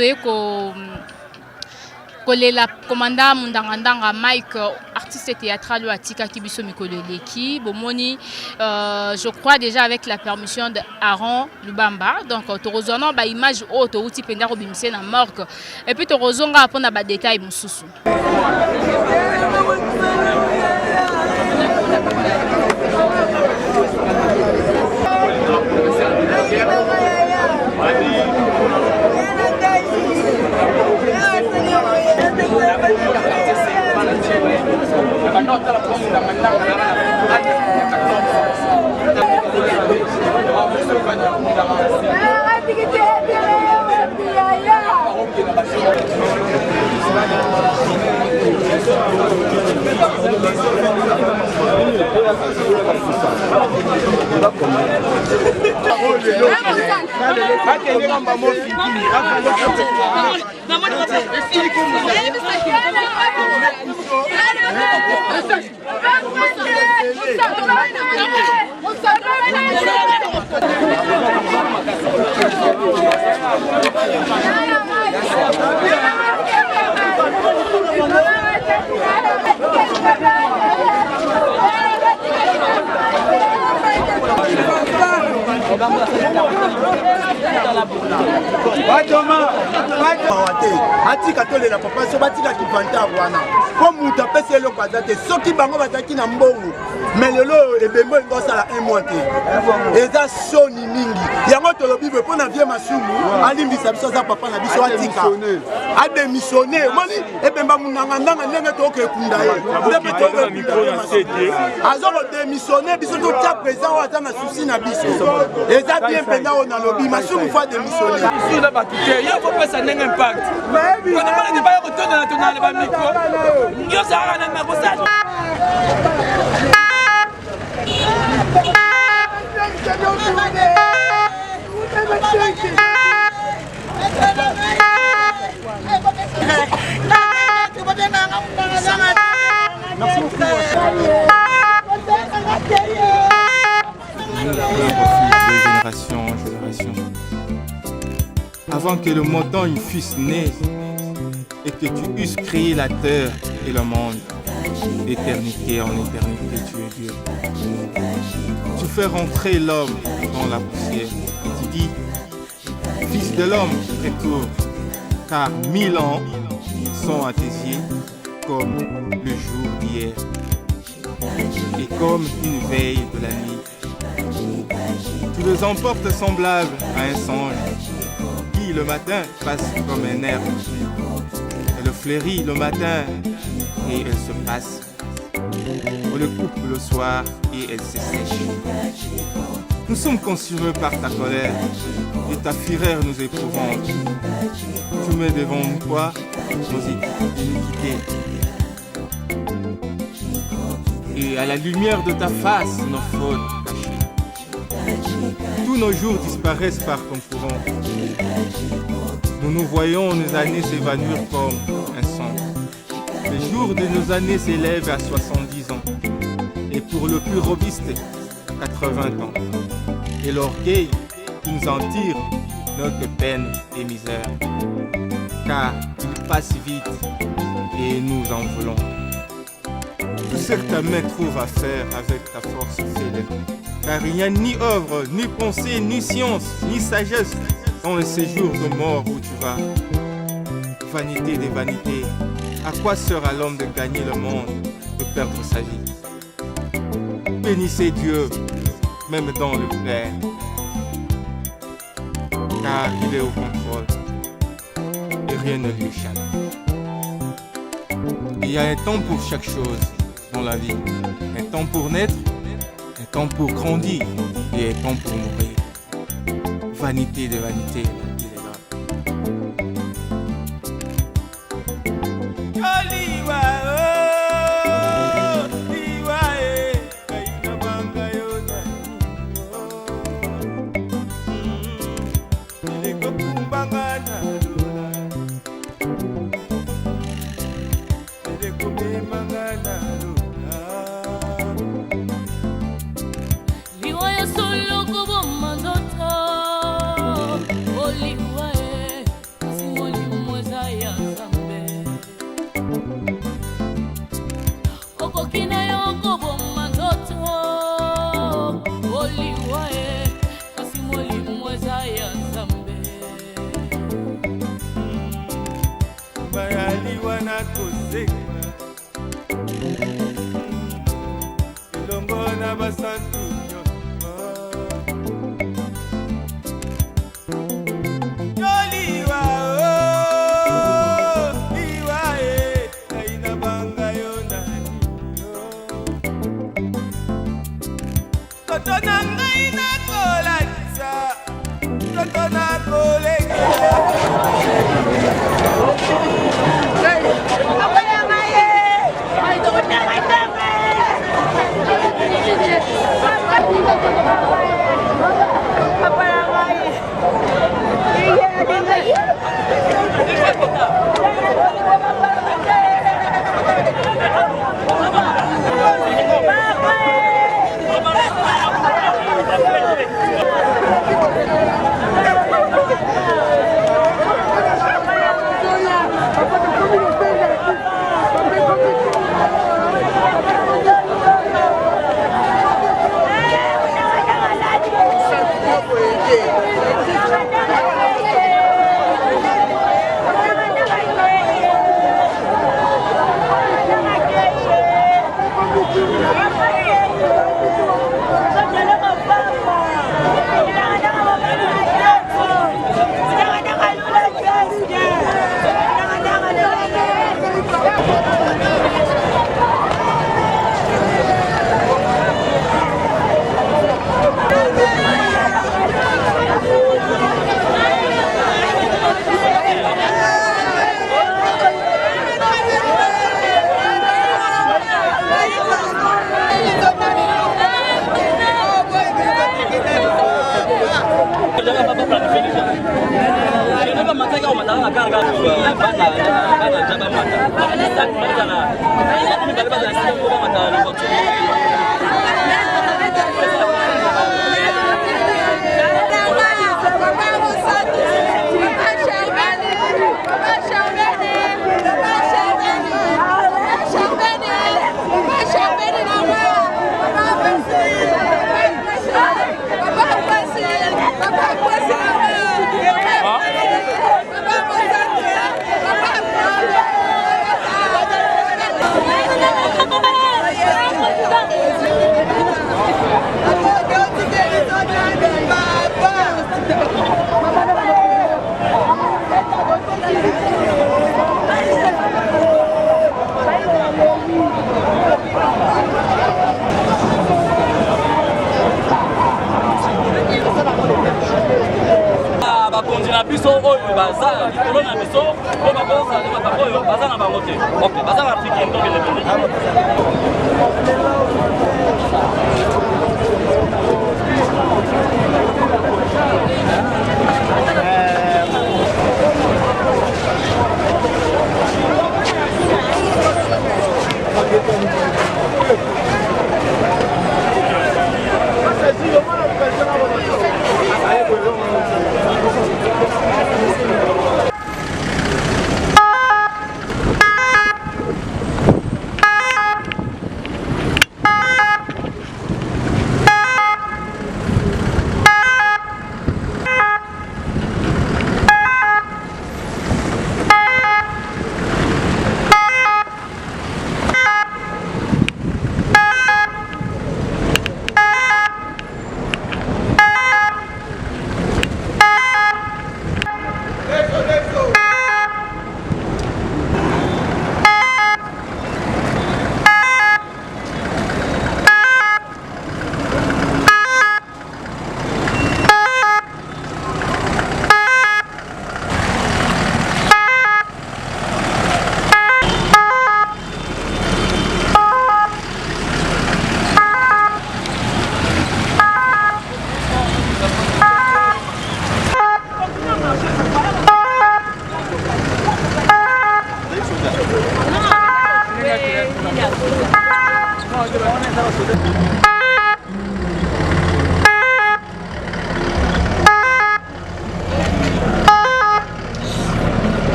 toye kolela commandant Mundangandanga Mike artiste théâtral ou atika kibiso mikolo leki bomoni je crois déjà avec la permission de Aaron Lubamba donc torozona ba image auto outi penda ko bimse na morgue et puis torozonga pona ba détail mususu atika tolela papa so batika kivanta wana ko muta pese lo kwazate soki bango bazaki na mbongo mais lelo ebembo ngosala un mois te eza soni mingi yango tolobi be pona vie masumu alimbisa biso za papa na biso atika a démissionné moni ebemba munanga ndanga ndenge to ke kunda ye ndenge to ke kunda azo ko démissionner biso to tia présent wa za na souci na biso eza bien penda on a lobi masumu fa démissionner sur la batute il faut pas ça n'ait impact quand on parle de pas retourner dans ton micro yo ça a na ko ça Génération. Avant que le montagne fût né et que tu eusses créé la terre et le monde, d'éternité en éternité, tu es Dieu. Tu fais rentrer l'homme dans la poussière et tu dis, Fils de l'homme, retourne, car 1000 ans sont à tes yeux comme le jour d'hier et comme une veille de la nuit. Tu les emportes semblables à un songe qui le matin passe comme un herbe. Elle fleurit le matin et elle se passe. On le coupe le soir et elle se sèche. Nous sommes consumés par ta colère et ta fureur nous éprouvante. Tu mets devant toi nos iniquités. Et à la lumière de ta face, nos fautes cachées. Tous nos jours disparaissent par ton courant. Nous voyons nos années s'évanouir comme un son. Les jours de nos années s'élèvent à 70 ans. Et pour le plus robuste, 80 ans. Et l'orgueil qui nous en tire notre peine et misère. Car il passe vite et nous en voulons. Tout ce que ta main trouve à faire avec ta force fidèle. Car il n'y a ni œuvre, ni pensée, ni science, ni sagesse dans le séjour de mort où tu vas. Vanité des vanités, à quoi sert à l'homme de gagner le monde, de perdre sa vie? Bénissez Dieu, même dans le plaire, car il est au contrôle et rien ne lui échappe. Il y a un temps pour chaque chose dans la vie, un temps pour naître, un temps pour grandir et un temps pour mourir. Vanité de vanité, il est là. Solo como mandoto,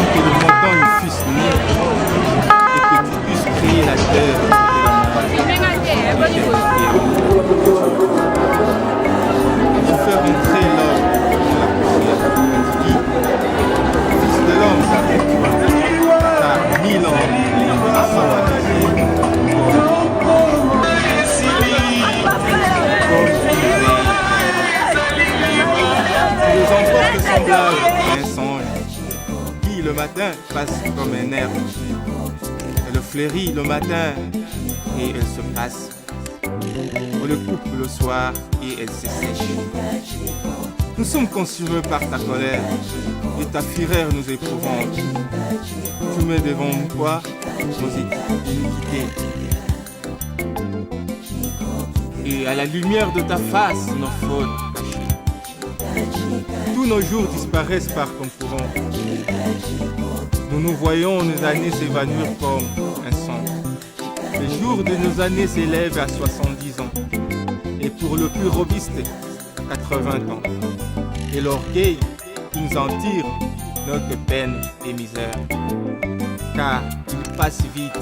que sont attaqués. Les emporte semblable à un songe qui le matin passe comme un herbe. Elle fleurit le matin et elle se passe. On le coupe le soir et elle se sèche. Nous sommes consumés par ta colère et ta fureur nous éprouvante. Tu mets devant toi nos iniquités. Et à la lumière de ta face, nos fautes cachées. Tous nos jours disparaissent par ton courant. Nous voyons nos années s'évanouir comme un sang. Les jours de nos années s'élèvent à 70 ans. Et pour le plus robuste, 80 ans. Et l'orgueil qui nous en tire notre peine et misère. Car il passe vite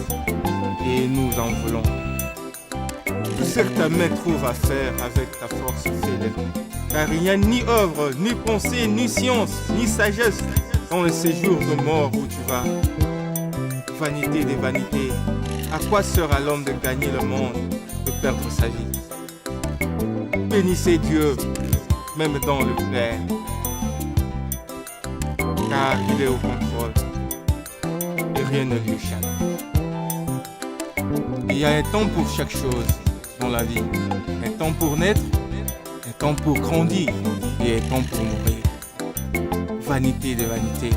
et nous en voulons. Tout ce que ta main trouve à faire avec ta force fidèle. Car il n'y a ni œuvre, ni pensée, ni science, ni sagesse dans le séjour de mort où tu vas. Vanité des vanités, à quoi sera l'homme de gagner le monde, de perdre sa vie? Bénissez Dieu, même dans le plaire, car il est au contrôle et rien ne lui échappe. Il y a un temps pour chaque chose dans la vie, un temps pour naître, un temps pour grandir et un temps pour mourir. Vanité de vanité.